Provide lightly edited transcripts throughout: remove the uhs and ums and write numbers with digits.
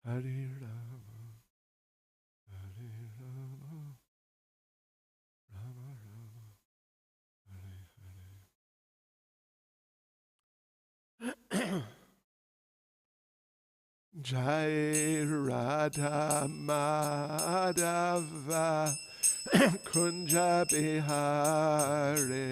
Hare Rama, Hare Rama, Rama Rama, Hare Hare. Jai Radha Madhava Kunja Bihare.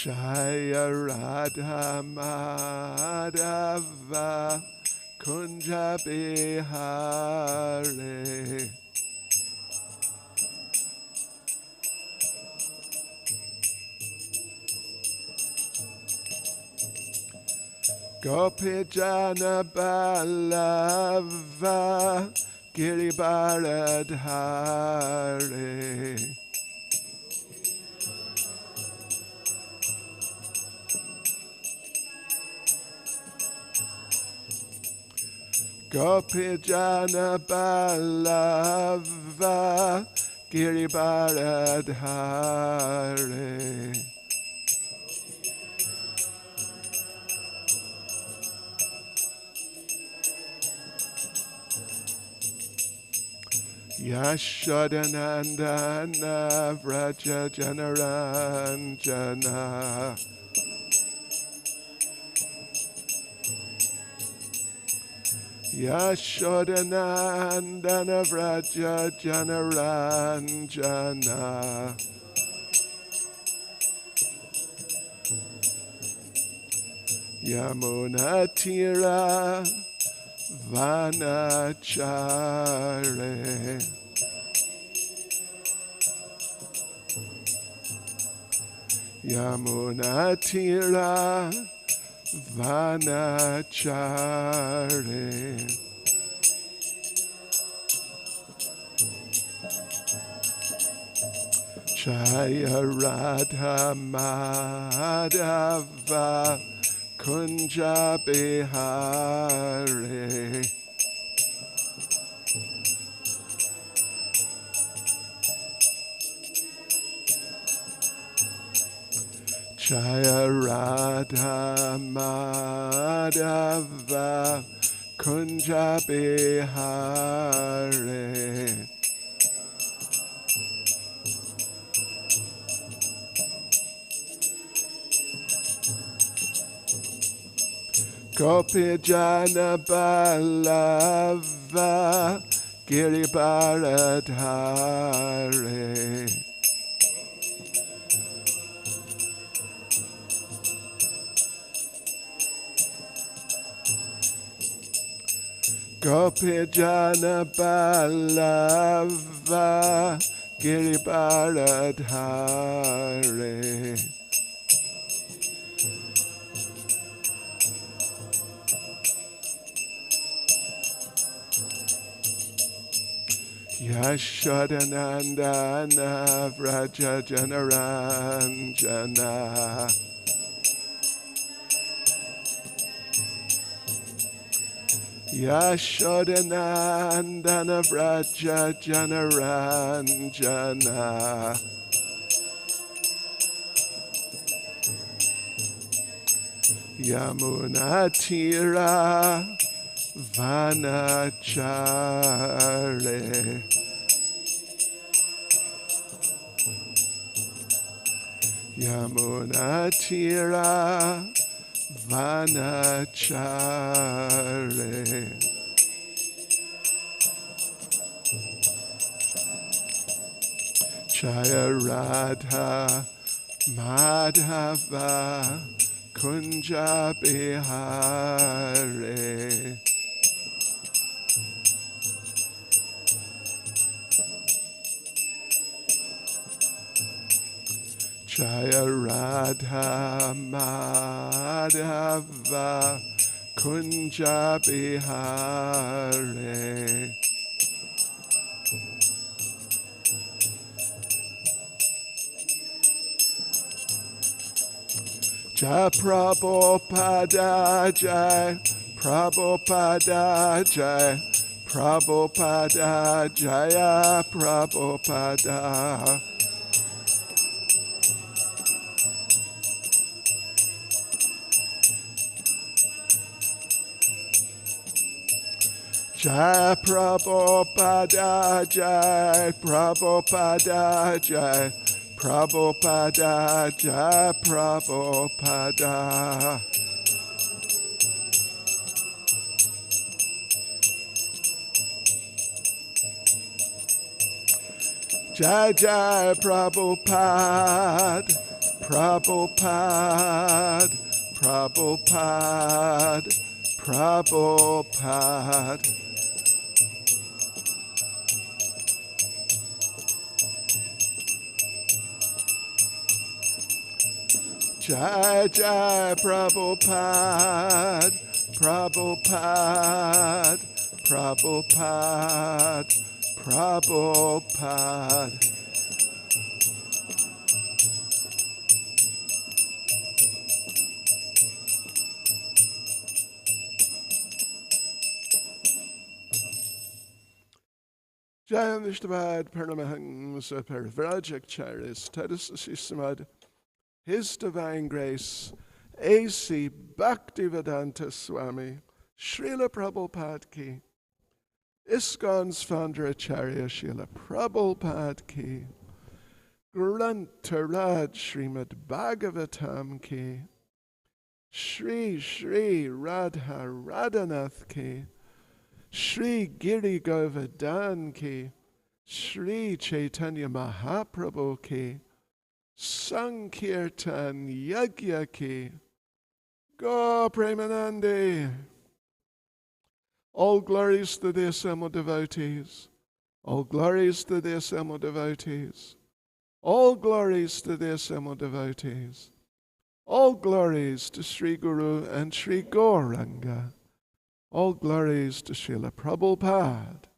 Jaya Radha Madhava Kunja Bihare. Gopijana Balava Giribaradhare. Gopijana Balava Giribaradhare. Yashodanandana Vraja Janaranjana. Yashodanandana Vraja Janaranjana. Yamunatira Vanachare. Yamunatira Vanachare. Jaya Radha Madhava Kunja Bihare. Jaya Radha Madhava Kunja Bihare. Gopijana Balava Giribaradhare. Gopijana Balava Giribaradhare. Yashodanandana Vraja Janaranjana. Yashodanandana Vraja Janaranjana. Yamunatira Vanachare. Yamunatira Vanachare. Jaya Radha Madhava Kunja Bihare. Jaya Radha Madhava Kunja Bihare. Jai Prabhupada Jai Prabhupada Jai Prabhupada Jaya Prabhupada. Jai Prabhupada, Jai Prabhupada, Jai Prabhupada, Jai Prabhupada. Jai Jai Prabhupada, Prabhupada, Prabhupada, Prabhupada. Jai Jai Prabhupada, Prabhupada, Prabhupada, Prabhupada. Jai Vishnavad Paramahansa Parvrajakacharis Tadasasismad His Divine Grace A.C. Bhaktivedanta Swami Srila Prabhupada Ki ISKCON's founder Acharya Srila Prabhupada Ki Grantaraj Srimad Bhagavatam Ki Shri Shri Radha Radhanath Ki Shri Giri Govardhan Ki Shri Chaitanya Mahaprabhu Ki Sankirtan Yagya Ki Go Premanande. All glories to the assembled devotees. All glories to the assembled devotees. All glories to the assembled devotees. All glories to Sri Guru and Sri Gauranga. All glories to Srila Prabhupada.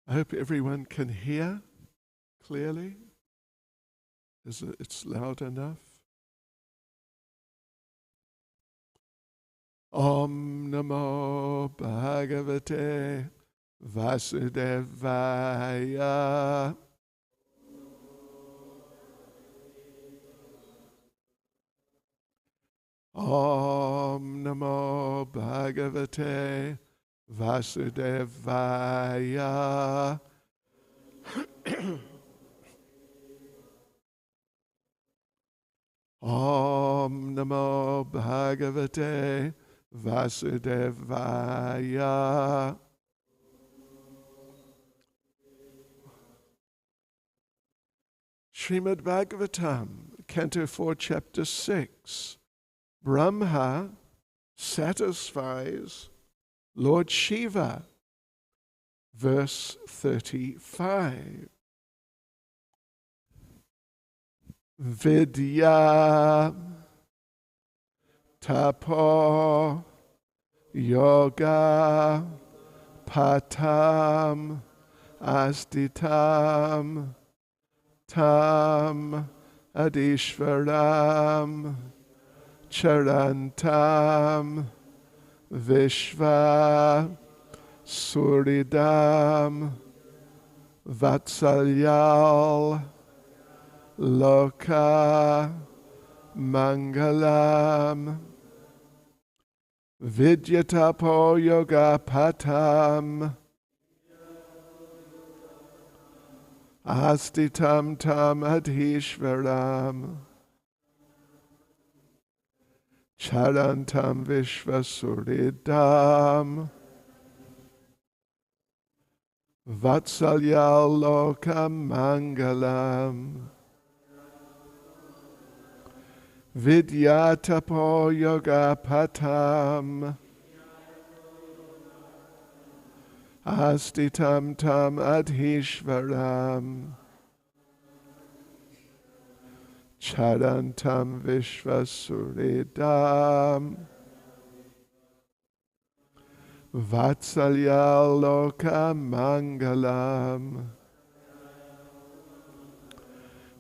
I hope everyone can hear clearly. It's loud enough. Om Namo Bhagavate Vasudevaya. Om Namo Bhagavate Vasudevaya. Om Namo Bhagavate Vasudevaya. Srimad Bhagavatam, Canto 4, Chapter 6. Brahma satisfies Lord Shiva. Verse 35. Vidya tapo yoga patam astitam tam adishvaram charantam vishva suridam vatsalyal loka mangalam vidyatapo yoga patam astitam tam adhishvaram charantam vishvasuridam vatsalyal loka mangalam vidyatapo yoga patam astitam tam adhishvaram charantam vishvasuridam vatsalyal loka mangalam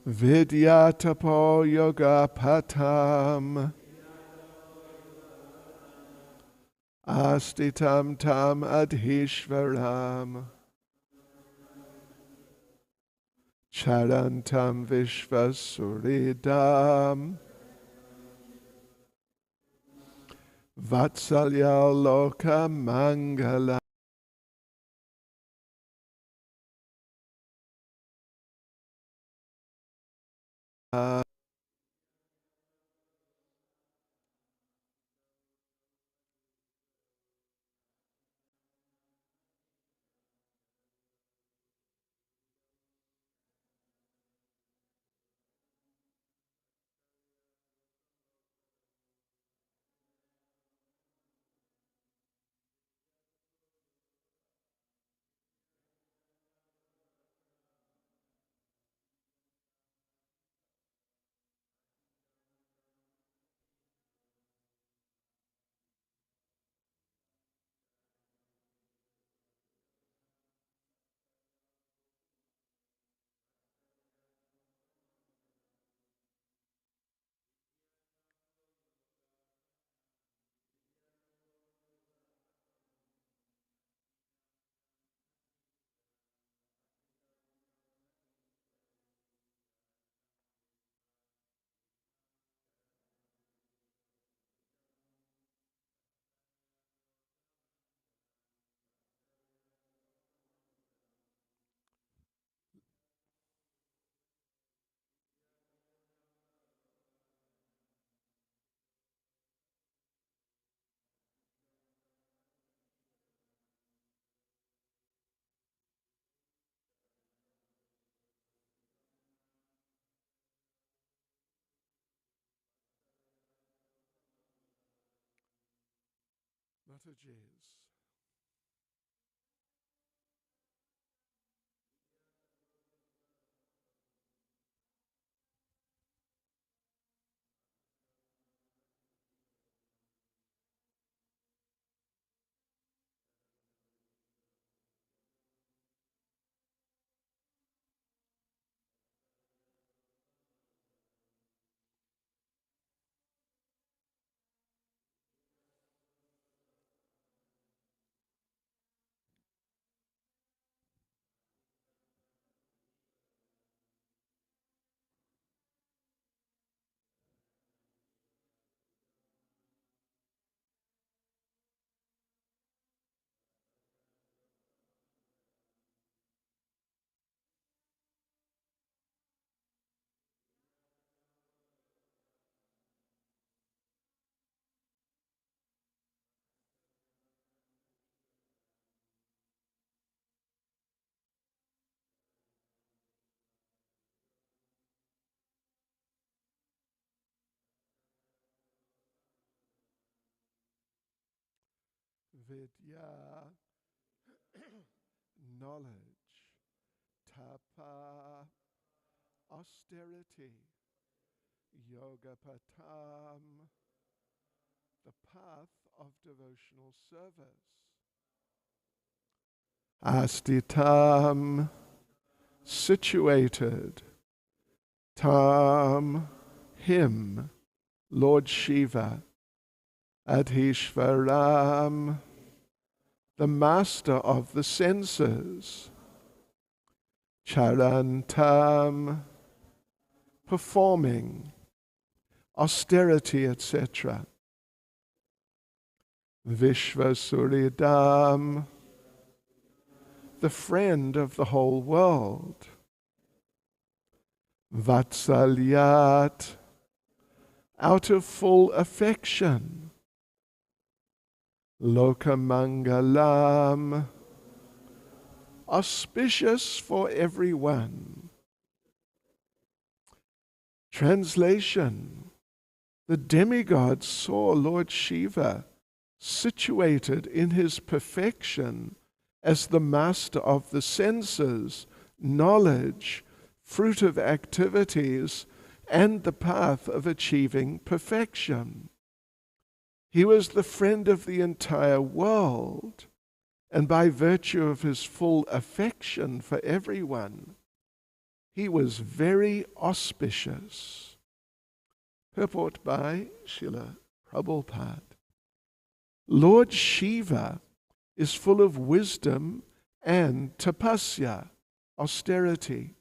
vidyatapo yoga patam astitam tam adhishvaram charantam vishvasuridam Vatsalya Loka Mangala. Mataji's. Vidya, knowledge. Tapa, austerity. Yoga patam, the path of devotional service. Astitam, situated. Tam, him, Lord Shiva. Adhishvaram, the master of the senses. Charantam, performing, austerity, etc. Vishvasuridam, the friend of the whole world. Vatsalyat, out of full affection. Lokamangalam, auspicious for everyone. Translation: the demigod saw Lord Shiva situated in his perfection as the master of the senses, knowledge, fruit of activities, and the path of achieving perfection. He was the friend of the entire world, and by virtue of his full affection for everyone, he was very auspicious. Purport by Srila Prabhupada. Lord Shiva is full of wisdom and tapasya, austerity.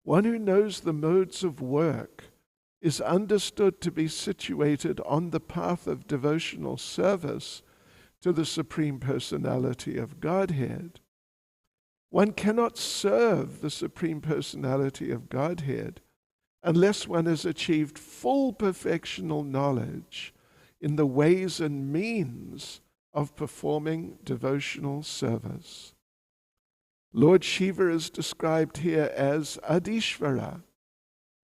One who knows the modes of work is understood to be situated on the path of devotional service to the Supreme Personality of Godhead. One cannot serve the Supreme Personality of Godhead unless one has achieved full perfectional knowledge in the ways and means of performing devotional service. Lord Shiva is described here as Adishvara.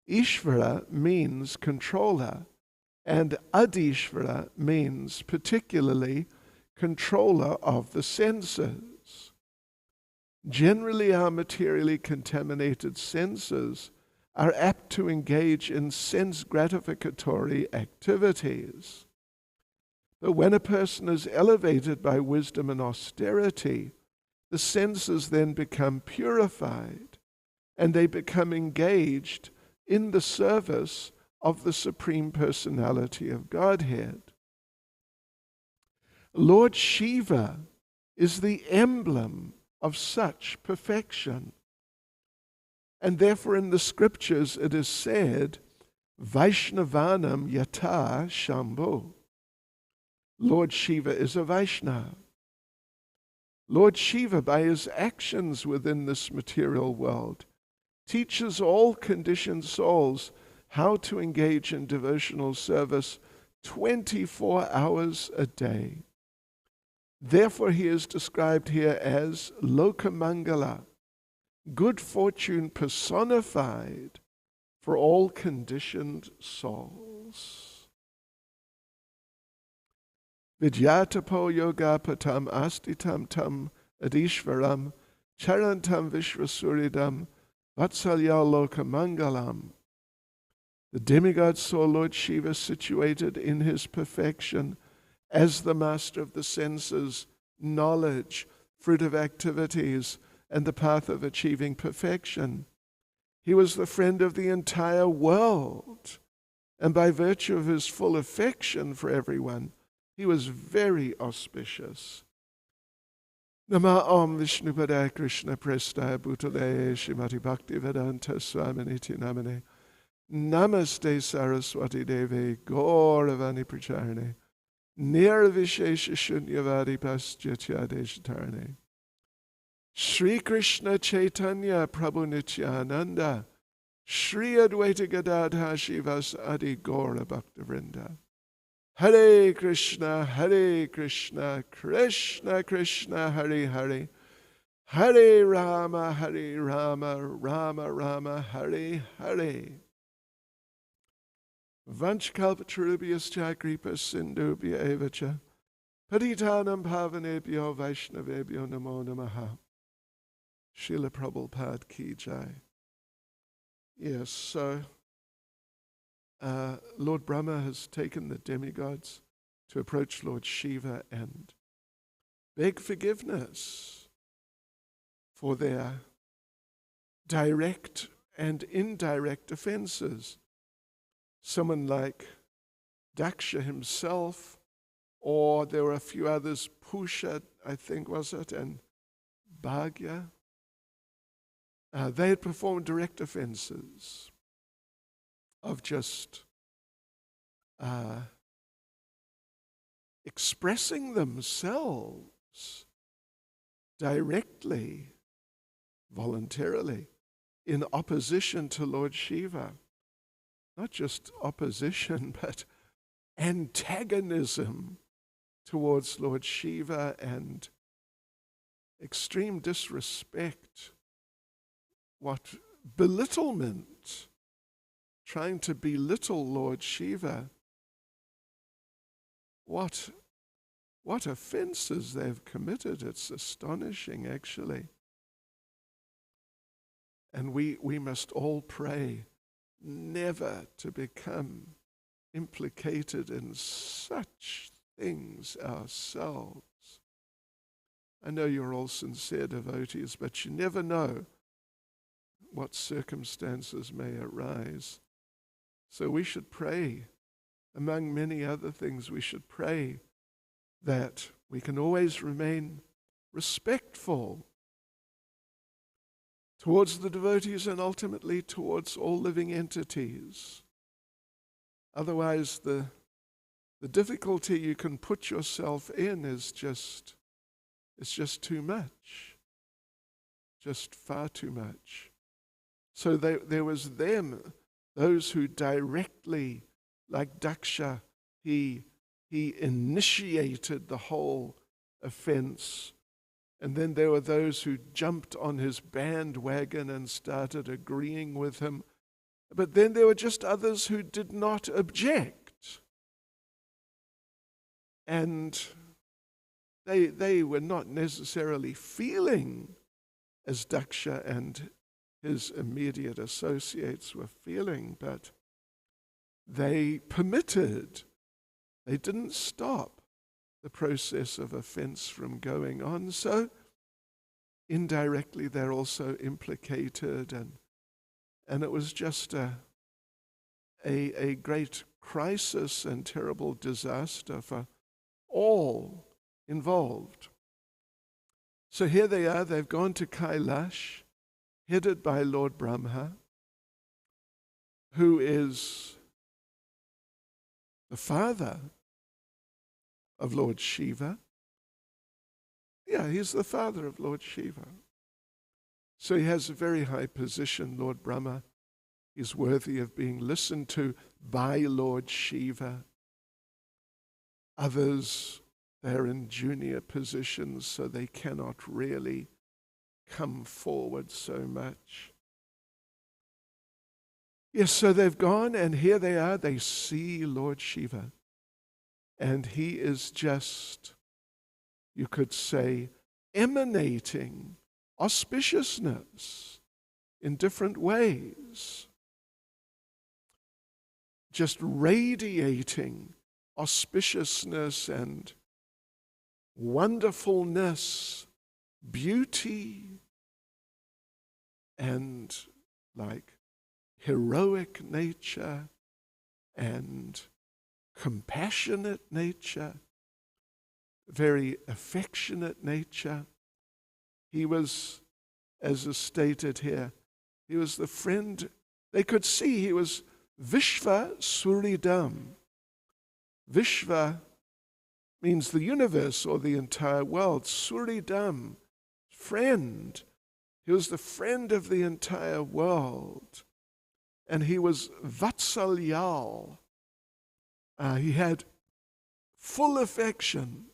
Ishvara means controller, and Adishvara means particularly controller of the senses. Generally, our materially contaminated senses are apt to engage in sense gratificatory activities. But when a person is elevated by wisdom and austerity, the senses then become purified, and they become engaged in the service of the Supreme Personality of Godhead. Lord Shiva is the emblem of such perfection. And therefore in the scriptures it is said, Vaishnavanam yata Shambho. Lord Shiva is a Vaishnava. Lord Shiva, by his actions within this material world, teaches all conditioned souls how to engage in devotional service 24 hours a day. Therefore he is described here as Lokamangala, good fortune personified for all conditioned souls. Vidyatapo yoga patam astitam tam adishvaram charantam vishvasuridam vatsalya lokamangalam. The demigod saw Lord Shiva situated in his perfection as the master of the senses, knowledge, fruit of activities, and the path of achieving perfection. He was the friend of the entire world, and by virtue of his full affection for everyone, he was very auspicious. Nama Om Vishnupadaya Krishna Prestaya Bhutale Shrimati Bhaktivedanta Swaminiti Namane Namaste Saraswati Devi Gauravani Pracharane Nirvishesha Shunyavadi Paschatya Deshatarane Shri Krishna Chaitanya Prabhu Nityananda Shri Advaita Gadadha Shivas Adi Gaura Bhaktivinoda Hare Krishna, Krishna Krishna, Hare Hare, Hare Rama, Rama Rama, Hare Hare. Vanchkalpatarubhyascha kripa sindhubhya eva cha patitanam pavanebhyo vaishnavebhyo namo namaha. Srila Prabhupada ki jai. Yes, so Lord Brahma has taken the demigods to approach Lord Shiva and beg forgiveness for their direct and indirect offenses. Someone like Daksha himself, or there were a few others, Pusha, I think was it, and Bhagya. They had performed direct offenses of just expressing themselves directly, voluntarily, in opposition to Lord Shiva. Not just opposition, but antagonism towards Lord Shiva and extreme disrespect, what belittlement, trying to belittle Lord Shiva. What offenses they've committed. It's astonishing, actually. And we must all pray never to become implicated in such things ourselves. I know you're all sincere devotees, but you never know what circumstances may arise. So we should pray, among many other things, we should pray that we can always remain respectful towards the devotees and ultimately towards all living entities. Otherwise, the difficulty you can put yourself in is just too much, just far too much. So there was those who directly, like Daksha, he initiated the whole offense. And then there were those who jumped on his bandwagon and started agreeing with him. But then there were just others who did not object. And they were not necessarily feeling as Daksha and his immediate associates were feeling, but they permitted, they didn't stop the process of offense from going on. So indirectly they're also implicated, and it was just a great crisis and terrible disaster for all involved. So here they are, they've gone to Kailash, headed by Lord Brahma, who is the father of Lord Shiva. Yeah, he's the father of Lord Shiva. So he has a very high position, Lord Brahma. He's worthy of being listened to by Lord Shiva. Others, they're in junior positions, so they cannot really come forward so much. Yes, so they've gone, and here they are, they see Lord Shiva. And he is just, you could say, emanating auspiciousness in different ways. Just radiating auspiciousness and wonderfulness, beauty, and like heroic nature and compassionate nature, very affectionate nature. He was, as is stated here, he was the friend, they could see he was Vishva Suridam. Vishva means the universe or the entire world. Suridam, friend. He was the friend of the entire world. And he was Vatsalyal. He had full affection.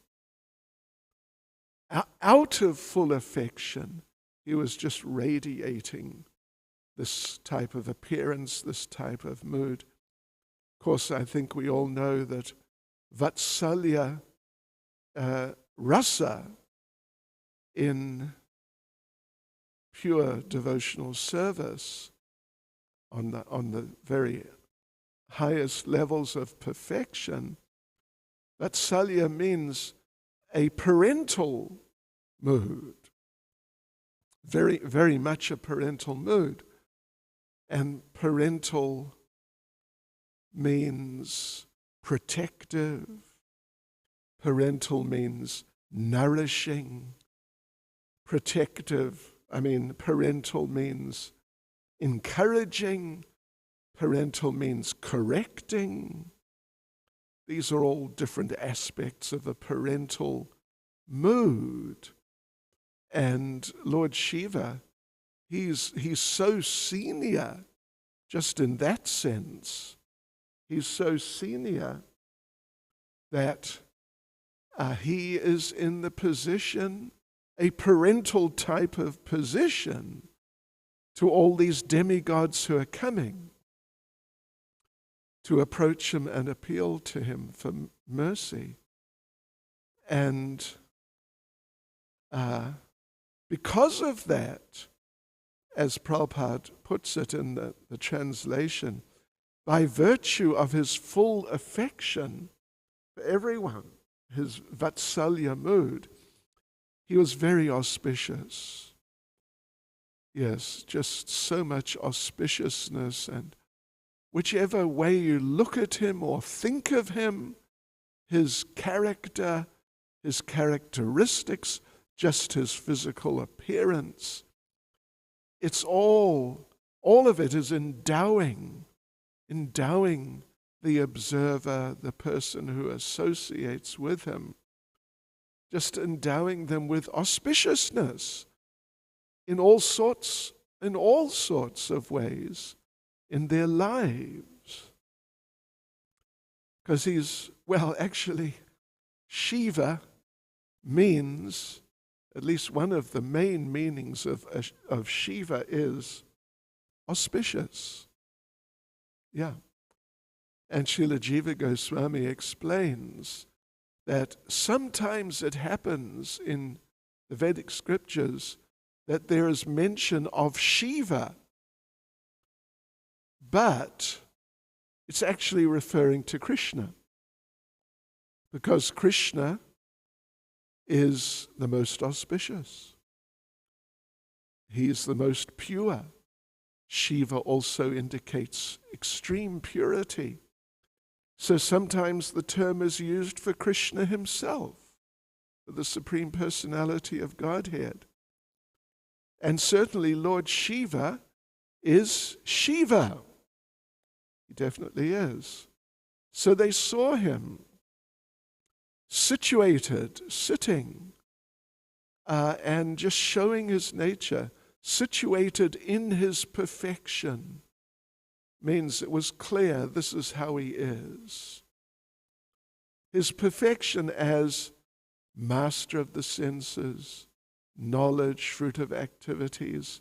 Out of full affection, he was just radiating this type of appearance, this type of mood. Of course, I think we all know that Vatsalya rasa in pure devotional service on the very highest levels of perfection, Vatsalya means a parental mood, very, very much a parental mood. And parental means protective. Parental means nourishing. Parental means encouraging. Parental means correcting. These are all different aspects of a parental mood. And Lord Shiva, he's so senior, just in that sense. He's so senior that he is in the position, a parental type of position, to all these demigods who are coming to approach him and appeal to him for mercy. And because of that, as Prabhupada puts it in the translation, by virtue of his full affection for everyone, his Vatsalya mood, he was very auspicious. Yes, just so much auspiciousness, and whichever way you look at him or think of him, his character, his characteristics, just his physical appearance, it's all of it is endowing the observer, the person who associates with him, just endowing them with auspiciousness in all sorts of ways in their lives. Because actually, Shiva means, at least one of the main meanings of Shiva is auspicious. Yeah. And Srila Jiva Goswami explains that sometimes it happens in the Vedic scriptures that there is mention of Shiva, but it's actually referring to Krishna, because Krishna is the most auspicious. He is the most pure. Shiva also indicates extreme purity. So sometimes the term is used for Krishna himself, for the Supreme Personality of Godhead. And certainly Lord Shiva is Shiva. He definitely is. So they saw him situated, sitting, and just showing his nature, situated in his perfection, means it was clear this is how he is. His perfection as master of the senses, knowledge, fruit of activities,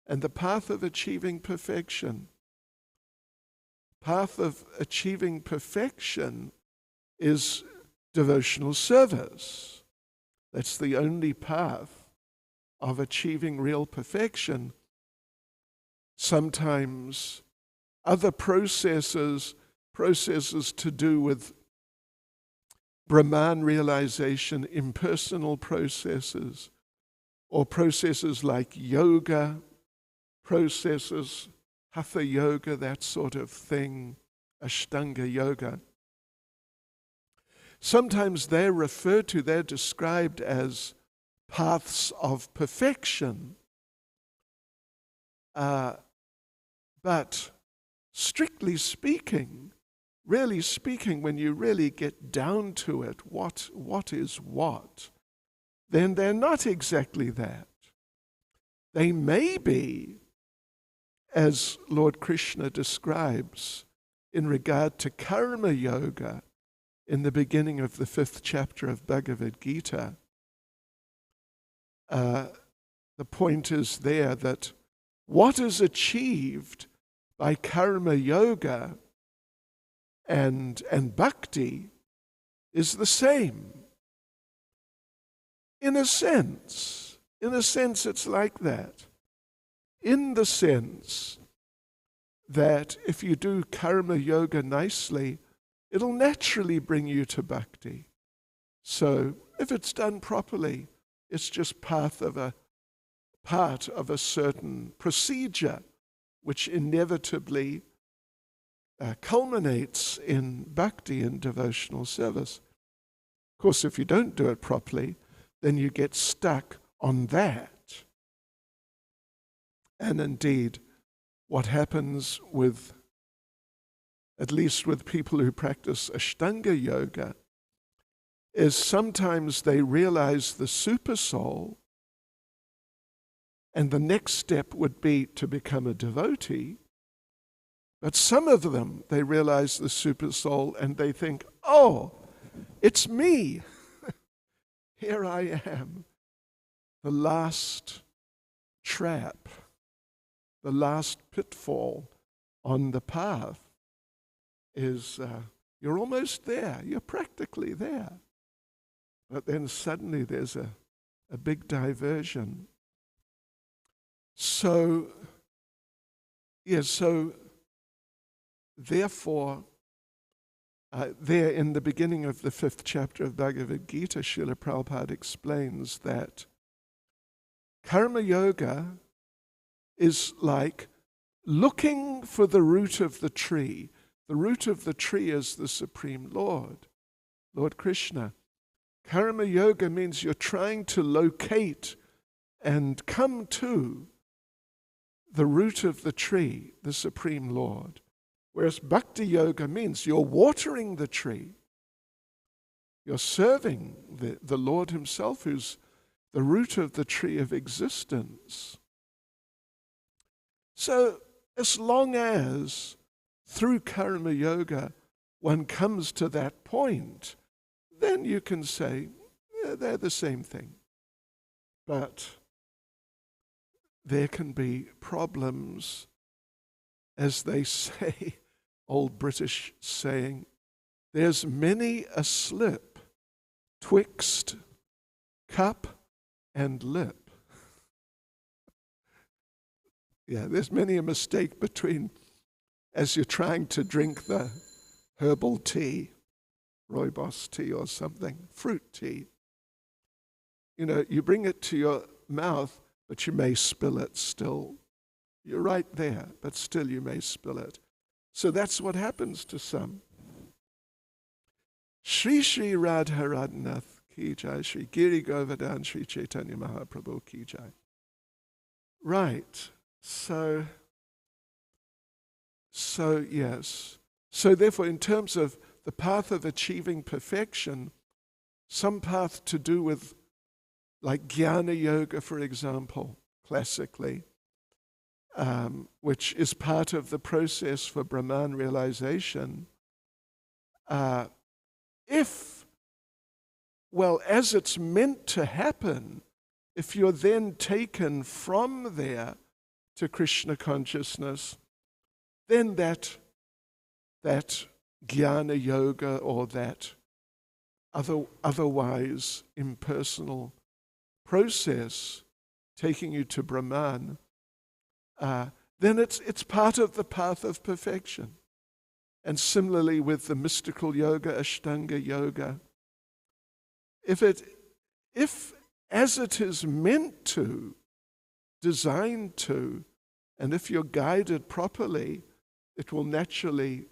and the path of achieving perfection. Path of achieving perfection is devotional service. That's the only path of achieving real perfection. Sometimes other processes to do with Brahman realization, impersonal processes, or processes like yoga, processes, hatha yoga, that sort of thing, Ashtanga yoga. Sometimes they're described as paths of perfection. But strictly speaking, really speaking, when you really get down to it, what is what, then they're not exactly that. They may be, as Lord Krishna describes in regard to karma yoga in the beginning of the 5th chapter of Bhagavad Gita. The point is there that what is achieved by karma yoga and bhakti is the same. In a sense, it's like that. In the sense that if you do karma yoga nicely, it'll naturally bring you to bhakti. So if it's done properly, it's just part of a certain procedure which inevitably culminates in bhakti and devotional service. Of course, if you don't do it properly, then you get stuck on that. And indeed, what happens with, at least with people who practice Ashtanga yoga, is sometimes they realize the super soul, and the next step would be to become a devotee. But some of them, they realize the super soul and they think, oh, it's me. Here I am. The last trap, the last pitfall on the path is you're almost there. You're practically there. But then suddenly there's a big diversion. So therefore, there in the beginning of the 5th chapter of Bhagavad Gita, Srila Prabhupada explains that karma yoga is like looking for the root of the tree. The root of the tree is the Supreme Lord, Lord Krishna. Karma yoga means you're trying to locate and come to the root of the tree, the Supreme Lord. Whereas bhakti yoga means you're watering the tree. You're serving the Lord himself, who's the root of the tree of existence. So as long as through karma yoga one comes to that point, then you can say, yeah, they're the same thing. But there can be problems, as they say, old British saying, there's many a slip twixt cup and lip. Yeah, there's many a mistake between, as you're trying to drink the herbal tea, rooibos tea or something, fruit tea. You know, you bring it to your mouth, but you may spill it still. You're right there, but still you may spill it. So that's what happens to some. Shri Shri Radha Radhanath Ki Jai, Shri Giri Govardhan Shri Chaitanya Mahaprabhu Ki Jai. Right, so yes. So therefore, in terms of the path of achieving perfection, some path to do with, like jnana yoga, for example, classically, which is part of the process for Brahman realization, as it's meant to happen, if you're then taken from there to Krishna consciousness, then that jnana yoga or that otherwise impersonal process taking you to Brahman, then it's part of the path of perfection. And similarly with the mystical yoga, Ashtanga yoga, if as it is meant to, designed to, and if you're guided properly, it will naturally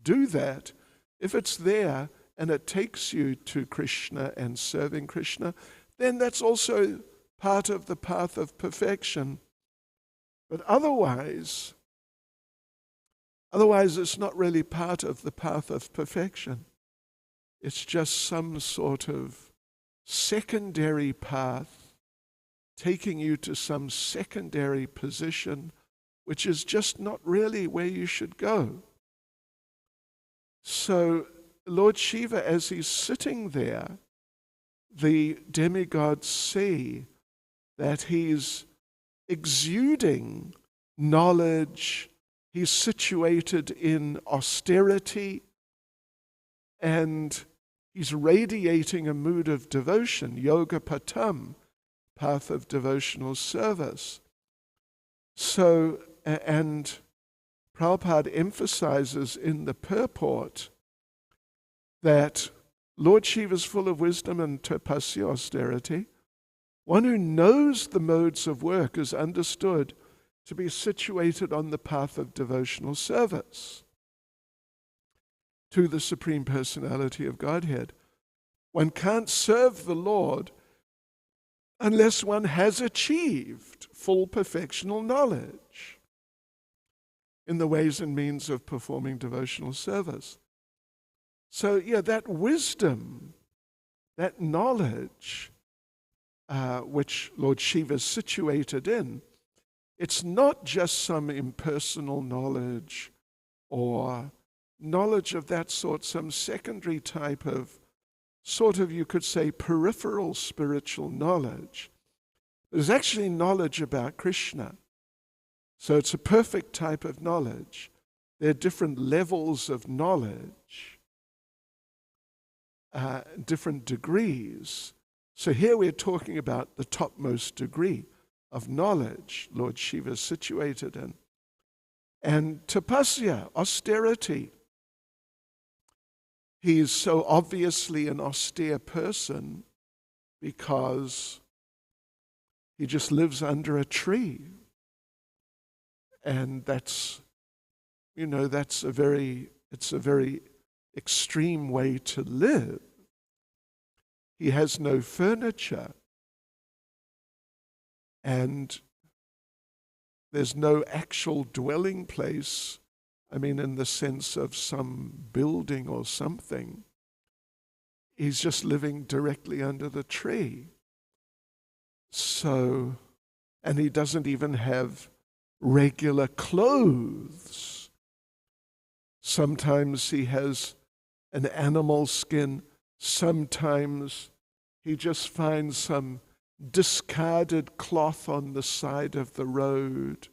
do that. If it's there and it takes you to Krishna and serving Krishna, then that's also part of the path of perfection. But otherwise it's not really part of the path of perfection. It's just some sort of secondary path taking you to some secondary position, which is just not really where you should go. So Lord Shiva, as he's sitting there, the demigods see that he's exuding knowledge, he's situated in austerity, and he's radiating a mood of devotion, yoga patam, path of devotional service. So, and Prabhupada emphasizes in the purport that Lord Shiva is full of wisdom and tapasya, austerity. One who knows the modes of work is understood to be situated on the path of devotional service to the Supreme Personality of Godhead. One can't serve the Lord unless one has achieved full perfectional knowledge in the ways and means of performing devotional service. So, that wisdom, that knowledge, which Lord Shiva is situated in, it's not just some impersonal knowledge or knowledge of that sort, some secondary type of, you could say, peripheral spiritual knowledge. There's actually knowledge about Krishna. So it's a perfect type of knowledge. There are different levels of knowledge, different degrees. So here we're talking about the topmost degree of knowledge Lord Shiva is situated in. And tapasya, austerity. He is so obviously an austere person because he just lives under a tree. And it's a very extreme way to live. He has no furniture, and there's no actual dwelling place I mean, in the sense of some building or something. He's just living directly under the tree. So, and he doesn't even have regular clothes. Sometimes he has an animal skin. Sometimes he just finds some discarded cloth on the side of the road,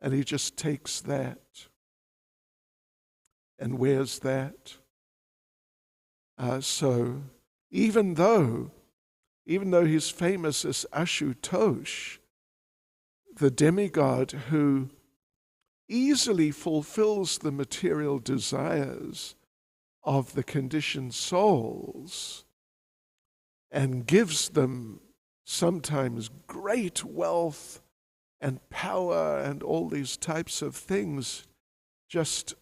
and he just takes that and wears that. So even though he's famous as Ashutosh, the demigod who easily fulfills the material desires of the conditioned souls and gives them sometimes great wealth and power and all these types of things, just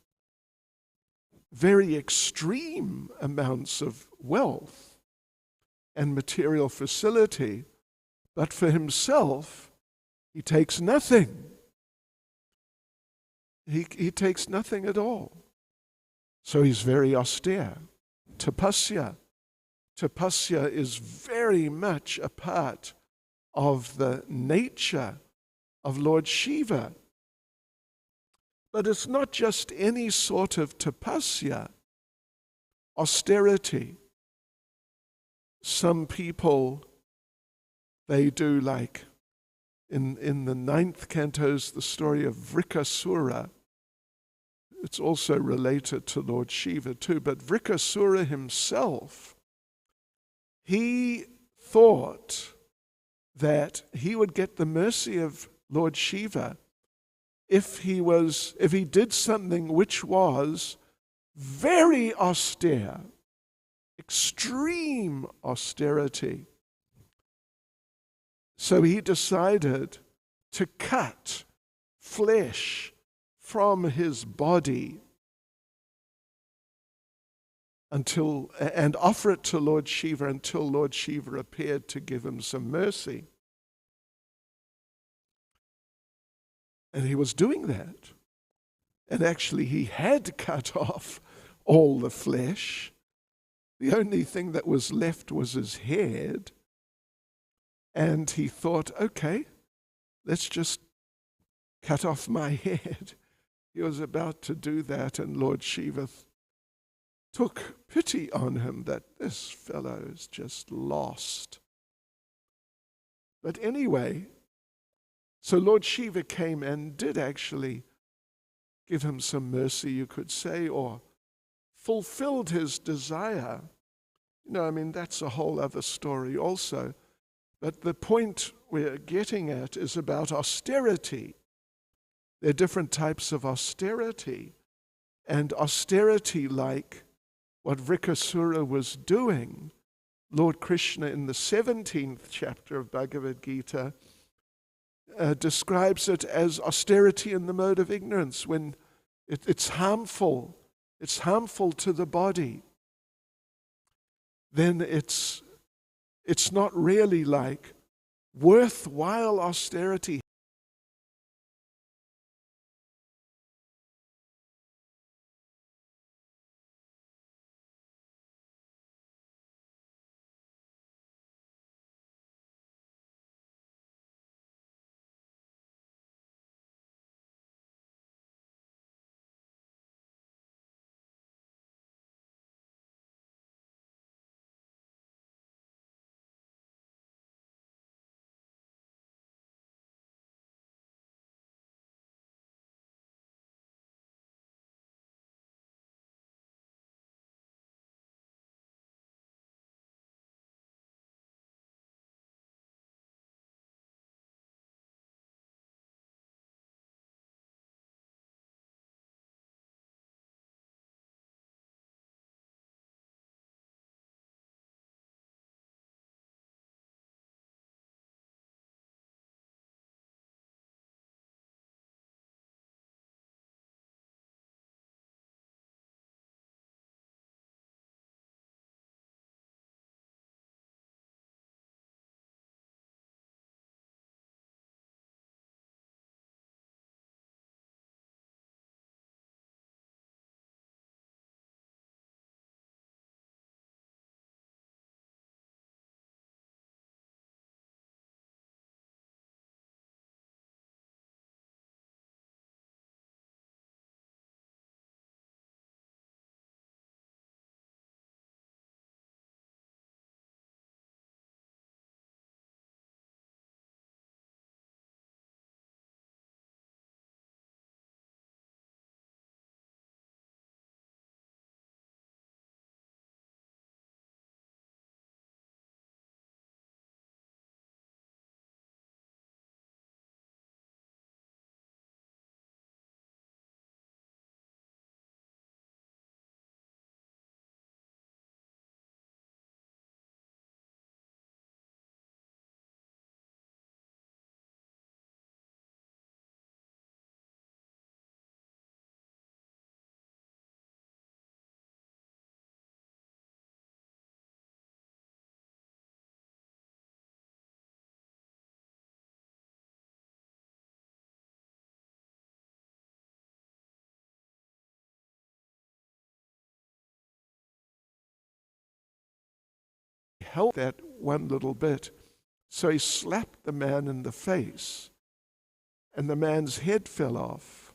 very extreme amounts of wealth and material facility, but for himself, he takes nothing. He takes nothing at all. So he's very austere. Tapasya. Tapasya is very much a part of the nature of Lord Shiva. But it's not just any sort of tapasya, austerity. Some people, they do like, in the 9th canto is the story of Vrikasura. It's also related to Lord Shiva too, but Vrikasura himself, he thought that he would get the mercy of Lord Shiva if he did something which was very austere, extreme austerity. So he decided to cut flesh from his body and offer it to Lord Shiva until Lord Shiva appeared to give him some mercy. And he was doing that. And actually he had cut off all the flesh. The only thing that was left was his head. And he thought, okay, let's just cut off my head. He was about to do that, and Lord Shiva took pity on him that this fellow is just lost. But anyway, so Lord Shiva came and did actually give him some mercy, you could say, or fulfilled his desire. I mean, that's a whole other story also. But the point we're getting at is about austerity. There are different types of austerity. And austerity like what Vrikasura was doing, Lord Krishna in the 17th chapter of Bhagavad Gita describes it as austerity in the mode of ignorance, when it's harmful. It's harmful to the body. Then it's not really like worthwhile austerity. help that one little bit. So he slapped the man in the face, and the man's head fell off.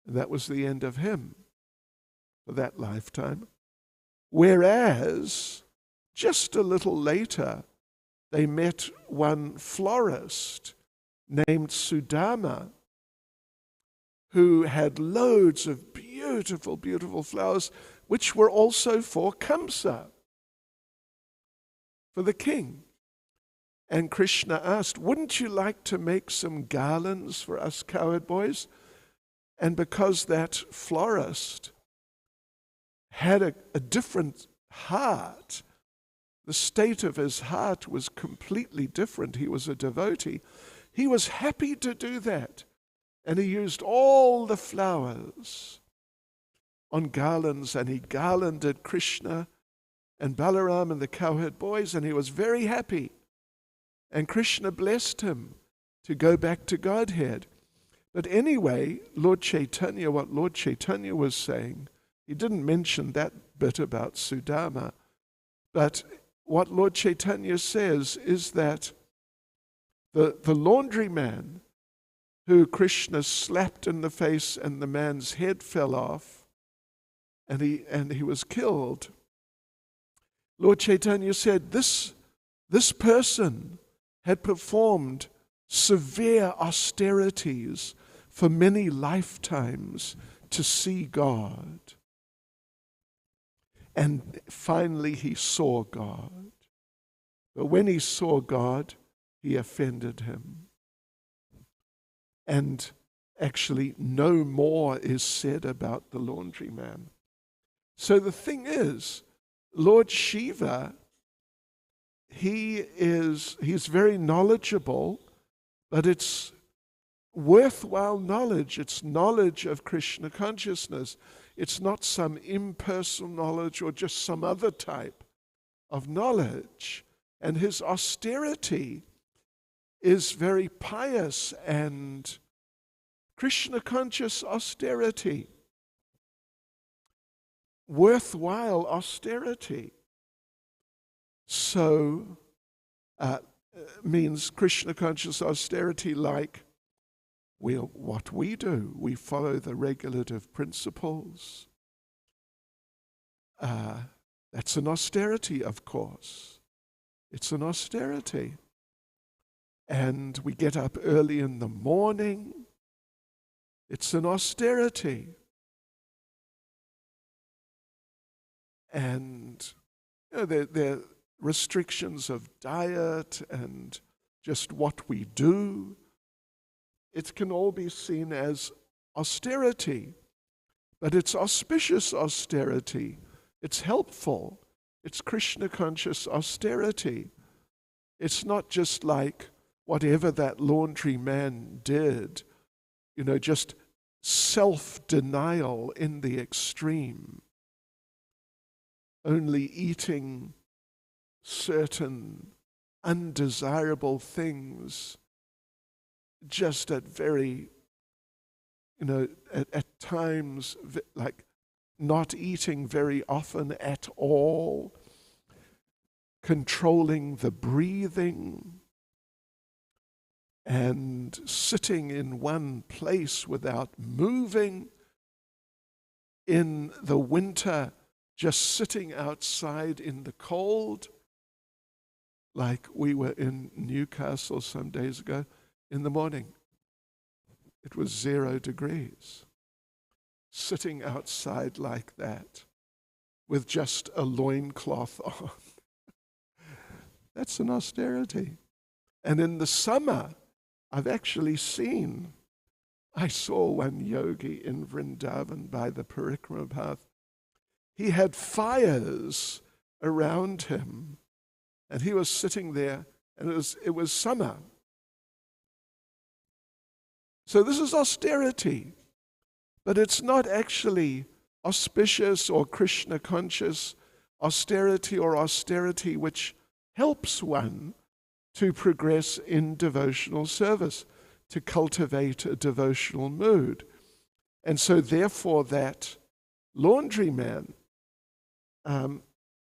And that was the end of him for that lifetime. Whereas, just a little later, they met one florist named Sudama, who had loads of beautiful, beautiful flowers, which were also for Kamsa, for the king. And Krishna asked, wouldn't you like to make some garlands for us cowherd boys? And because that florist had a different heart, the state of his heart was completely different. He was a devotee. He was happy to do that. And he used all the flowers on garlands, and he garlanded Krishna and Balaram and the cowherd boys, and he was very happy. And Krishna blessed him to go back to Godhead. But anyway, Lord Chaitanya, what Lord Chaitanya was saying, he didn't mention that bit about Sudama, but what Lord Chaitanya says is that the laundryman who Krishna slapped in the face and the man's head fell off and he was killed, Lord Chaitanya said this person had performed severe austerities for many lifetimes to see God. And finally he saw God. But when he saw God, he offended him. And actually no more is said about the laundryman. So the thing is, Lord Shiva, he's very knowledgeable, but it's worthwhile knowledge. It's knowledge of Krishna consciousness. It's not some impersonal knowledge or just some other type of knowledge. And his austerity is very pious and Krishna conscious austerity. Worthwhile austerity. So means Krishna conscious austerity like what we do. We follow the regulative principles. That's an austerity, of course. It's an austerity. And we get up early in the morning. It's an austerity. And there are restrictions of diet and just what we do. It can all be seen as austerity, but it's auspicious austerity. It's helpful. It's Krishna conscious austerity. It's not just like whatever that laundry man did, just self-denial in the extreme. Only eating certain undesirable things just at very, at times, like not eating very often at all, controlling the breathing, and sitting in one place without moving. In the winter, just sitting outside in the cold, like we were in Newcastle some days ago. In the morning, it was 0 degrees. Sitting outside like that with just a loincloth on. That's an austerity. And in the summer, I've actually I saw one yogi in Vrindavan by the Parikrama path. He had fires around him, and he was sitting there, and it was summer. So this is austerity, but it's not actually auspicious or Krishna conscious austerity or austerity which helps one to progress in devotional service, to cultivate a devotional mood. And so therefore that laundryman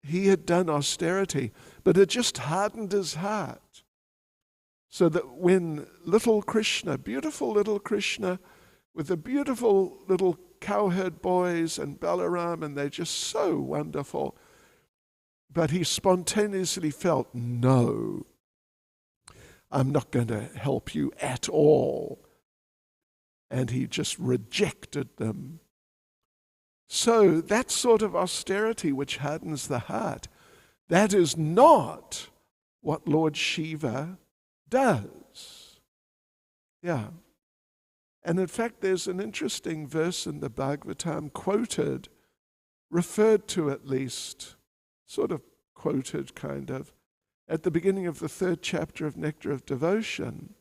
he had done austerity, but it just hardened his heart. So that when little Krishna, beautiful little Krishna, with the beautiful little cowherd boys and Balaram, and they're just so wonderful, but he spontaneously felt, no, I'm not going to help you at all. And he just rejected them. So that sort of austerity which hardens the heart, that is not what Lord Shiva does. Yeah. And in fact, there's an interesting verse in the Bhagavatam quoted, referred to at least, sort of quoted kind of, at the beginning of the 3rd chapter of Nectar of Devotion.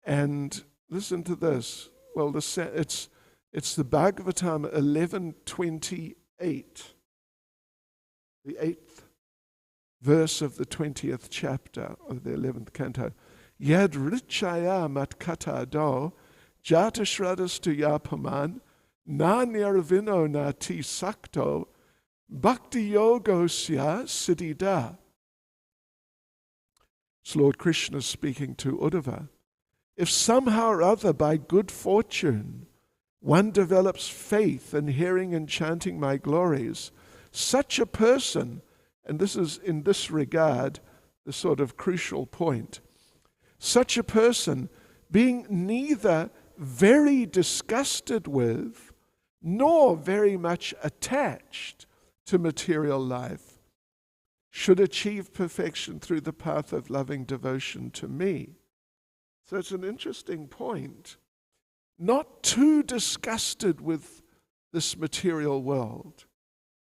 And listen to this. Well, it's the Bhagavatam 11:28, the 8th verse of the 20th chapter of the 11th canto. Yad richaya matkata do jata shraddhastu yapaman na nirvino nati sakto bhakti yogosya siddhida. It's Lord Krishna speaking to Uddhava. If somehow or other by good fortune one develops faith in hearing and chanting my glories, such a person, and this is in this regard the sort of crucial point, such a person being neither very disgusted with nor very much attached to material life should achieve perfection through the path of loving devotion to me. So it's an interesting point. Not too disgusted with this material world,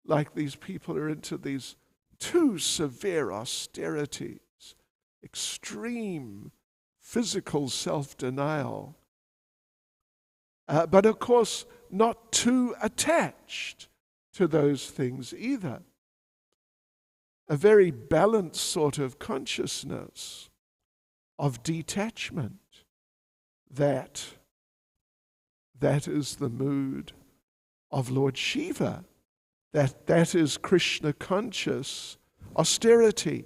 like these people are into these too severe austerities, extreme physical self-denial, but of course not too attached to those things either. A very balanced sort of consciousness of detachment. That is the mood of Lord Shiva. That is Krishna conscious austerity.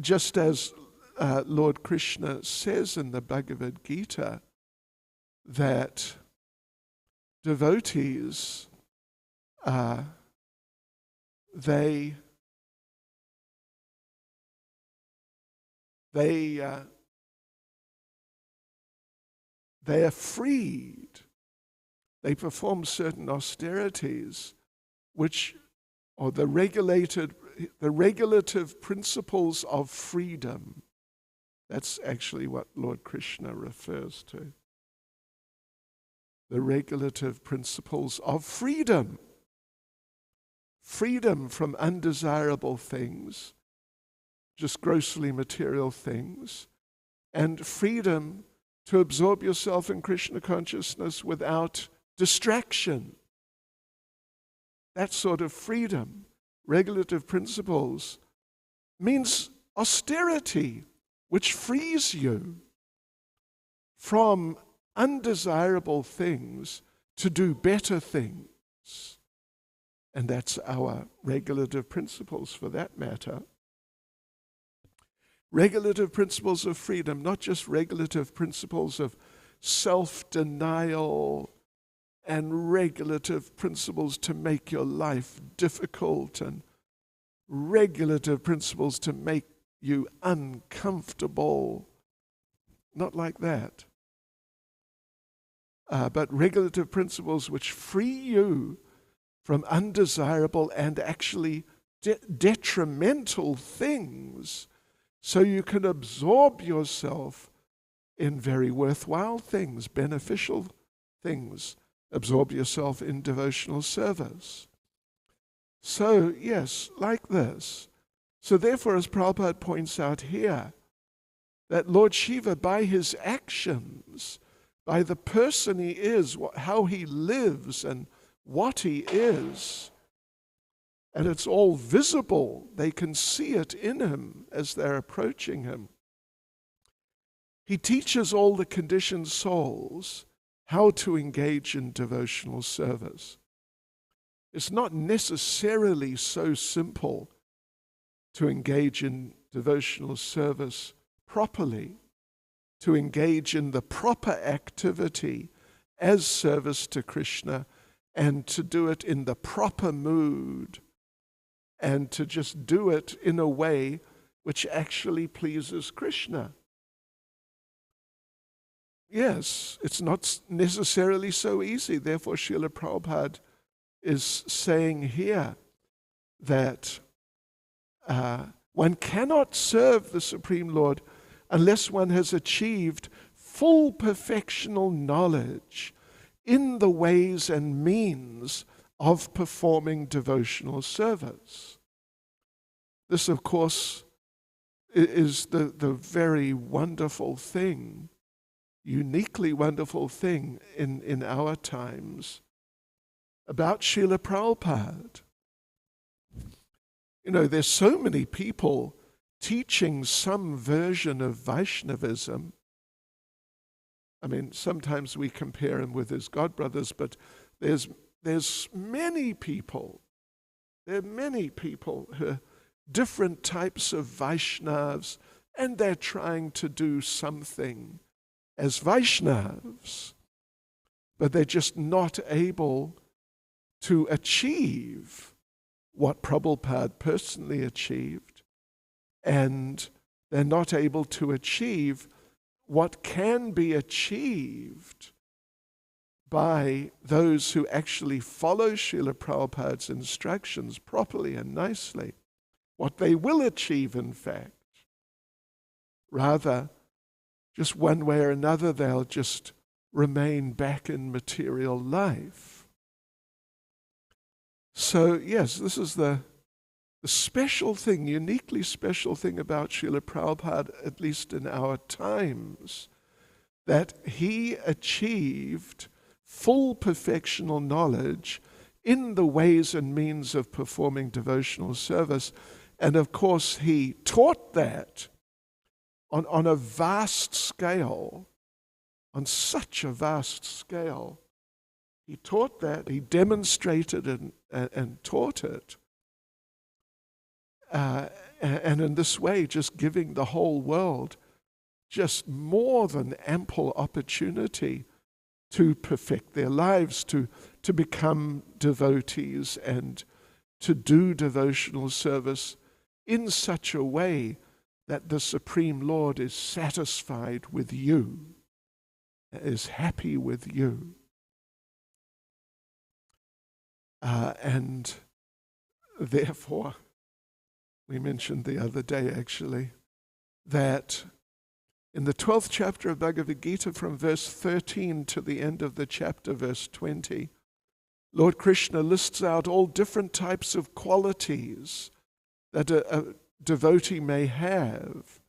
Just as Lord Krishna says in the Bhagavad Gita that devotees they are freed. They perform certain austerities, which are the regulative principles of freedom. That's actually what Lord Krishna refers to. The regulative principles of freedom. Freedom from undesirable things, just grossly material things, and freedom to absorb yourself in Krishna consciousness without distraction. That sort of freedom, regulative principles, means austerity, which frees you from undesirable things to do better things. And that's our regulative principles for that matter. Regulative principles of freedom, not just regulative principles of self-denial and regulative principles to make your life difficult and regulative principles to make you uncomfortable. Not like that. But regulative principles which free you from undesirable and actually detrimental things, so you can absorb yourself in very worthwhile things, beneficial things. Absorb yourself in devotional service. So, yes, like this. So therefore, as Prabhupada points out here, that Lord Shiva, by his actions, by the person he is, how he lives and what he is, and it's all visible. They can see it in him as they're approaching him. He teaches all the conditioned souls how to engage in devotional service. It's not necessarily so simple to engage in devotional service properly, to engage in the proper activity as service to Krishna, and to do it in the proper mood, and to just do it in a way which actually pleases Krishna. Yes, it's not necessarily so easy. Therefore, Srila Prabhupada is saying here that one cannot serve the Supreme Lord unless one has achieved full perfectional knowledge in the ways and means of performing devotional service. This, of course, is the very wonderful thing, uniquely wonderful thing in our times about Srila Prabhupada. You know, there's so many people teaching some version of Vaishnavism. I mean, sometimes we compare him with his godbrothers, but there's many people. There are many people who are different types of Vaishnavas, and they're trying to do something as Vaishnavas, but they're just not able to achieve what Prabhupada personally achieved, and they're not able to achieve what can be achieved by those who actually follow Srila Prabhupada's instructions properly and nicely, what they will achieve, in fact. Rather, just one way or another, they'll just remain back in material life. So, yes, this is the special thing, uniquely special thing about Srila Prabhupada, at least in our times, that he achieved full perfectional knowledge in the ways and means of performing devotional service. And of course, he taught that on a vast scale, on such a vast scale. He taught that, he demonstrated and taught it. And in this way, just giving the whole world just more than ample opportunity to perfect their lives, to become devotees and to do devotional service in such a way that the Supreme Lord is satisfied with you, is happy with you. And therefore, we mentioned the other day actually, that in the 12th chapter of Bhagavad Gita, from verse 13 to the end of the chapter, verse 20, Lord Krishna lists out all different types of qualities that a devotee may have.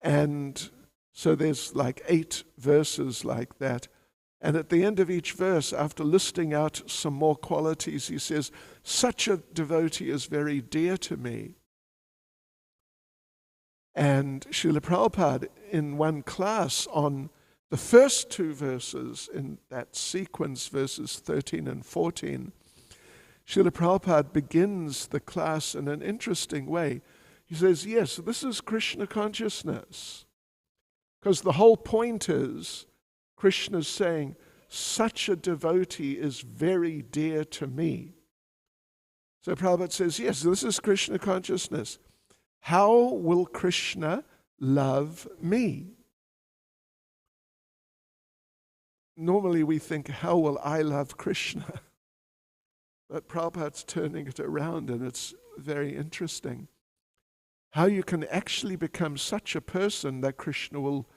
And so there's like 8 verses like that. And at the end of each verse, after listing out some more qualities, he says, such a devotee is very dear to me. And Srila Prabhupada, in one class on the first 2 verses in that sequence, verses 13 and 14, Srila Prabhupada begins the class in an interesting way. He says, yes, this is Krishna consciousness. Because the whole point is, Krishna's saying, such a devotee is very dear to me. So Prabhupada says, yes, this is Krishna consciousness. How will Krishna love me? Normally we think, how will I love Krishna? But Prabhupada's turning it around, and it's very interesting. How you can actually become such a person that Krishna will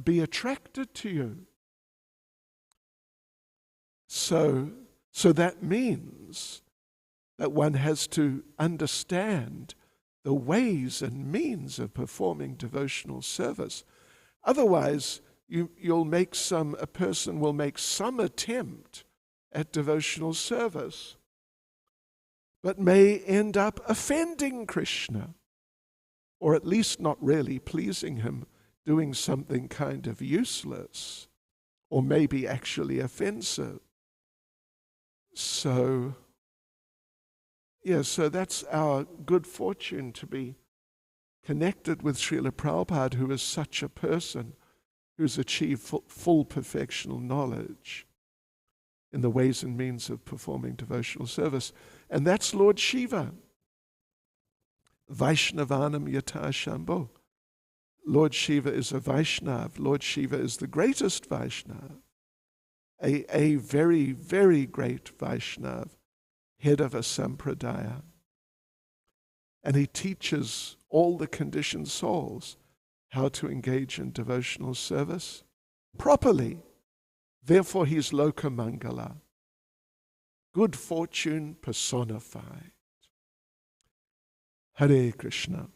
be attracted to you. So that means that one has to understand the ways and means of performing devotional service. Otherwise, a person will make some attempt at devotional service, but may end up offending Krishna, or at least not really pleasing him, doing something kind of useless, or maybe actually offensive. So, yeah, so that's our good fortune to be connected with Srila Prabhupada, who is such a person who's achieved full perfectional knowledge in the ways and means of performing devotional service. And that's Lord Shiva. Vaishnavanam yata Shambho. Lord Shiva is a Vaishnav. Lord Shiva is the greatest Vaishnav. A very, very great Vaishnav, head of a sampradaya. And he teaches all the conditioned souls how to engage in devotional service properly. Therefore, he's Lokamangala, good fortune personified. Hare Krishna.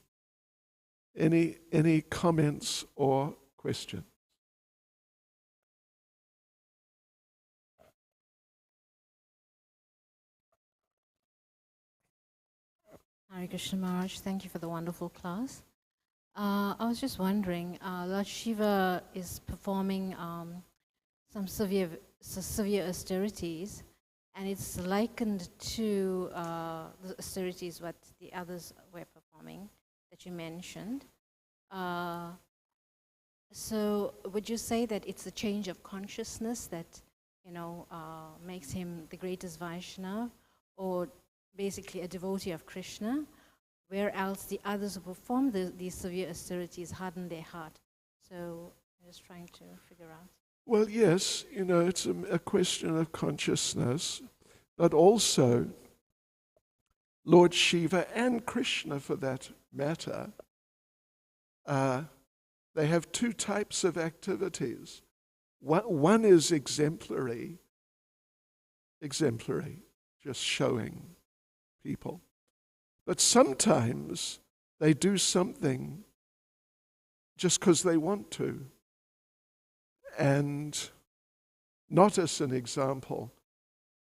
Any comments or questions? Hare Krishna Maharaj, thank you for the wonderful class. I was just wondering, Lord Shiva is performing some severe austerities, and it's likened to the austerities what the others were performing that you mentioned. So would you say that it's a change of consciousness that, makes him the greatest Vaishnava, or basically a devotee of Krishna, where else the others who perform these severe austerities harden their heart? So I'm just trying to figure out. Well, yes, it's a question of consciousness, but also Lord Shiva and Krishna, for that matter, they have two types of activities. One is exemplary, just showing people. But sometimes they do something just because they want to, and not as an example.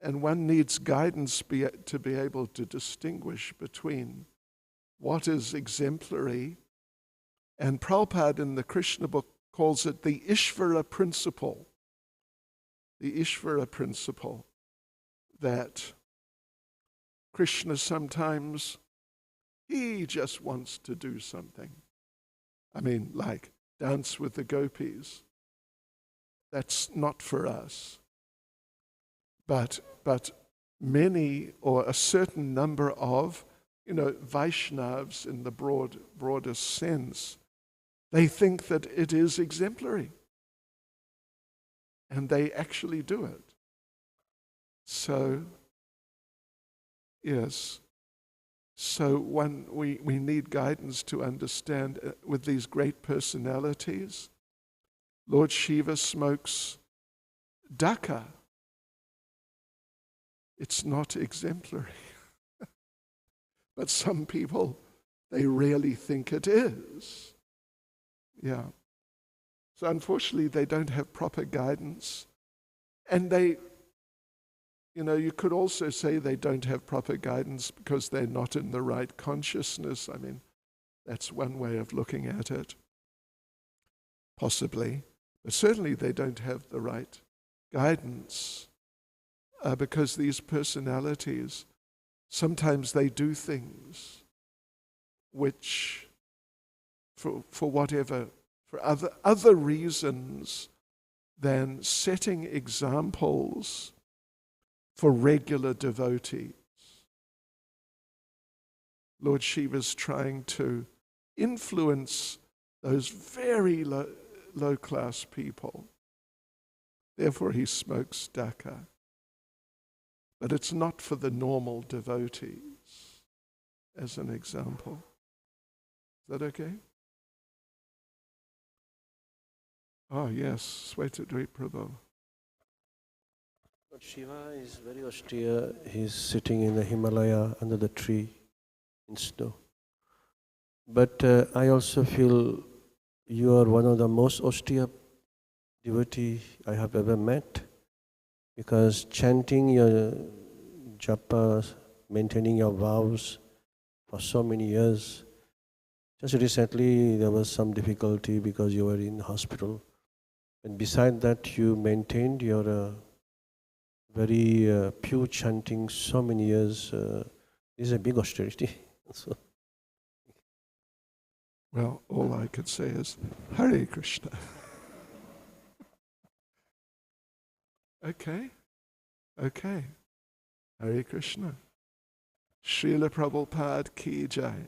And one needs guidance to be able to distinguish between what is exemplary, and Prabhupada in the Krishna book calls it the Ishvara principle. The Ishvara principle, that Krishna sometimes, he just wants to do something. I mean, like dance with the gopis. That's not for us. But many, or a certain number of, Vaishnavas in the broadest sense, they think that it is exemplary. And they actually do it. So, yes. So we need guidance to understand with these great personalities. Lord Shiva smokes dhaka. It's not exemplary. But some people, they really think it is. Yeah. So unfortunately, they don't have proper guidance. And they, you could also say they don't have proper guidance because they're not in the right consciousness. I mean, that's one way of looking at it, possibly. But certainly they don't have the right guidance because these personalities, sometimes they do things which, for other reasons than setting examples for regular devotees. Lord Shiva's trying to influence those very low-class people. Therefore he smokes dhaka. But it's not for the normal devotees, as an example. Is that okay? Oh yes, Svetadri Prabhu. Lord Shiva is very austere. He's sitting in the Himalaya under the tree in snow. But I also feel you are one of the most austere devotee I have ever met, because chanting your japa, maintaining your vows for so many years. Just recently there was some difficulty because you were in hospital. And beside that, you maintained your very pure chanting so many years is a big austerity. So, Well, all I could say is Hare Krishna. Okay, okay. Hare Krishna. Srila Prabhupada ki jai.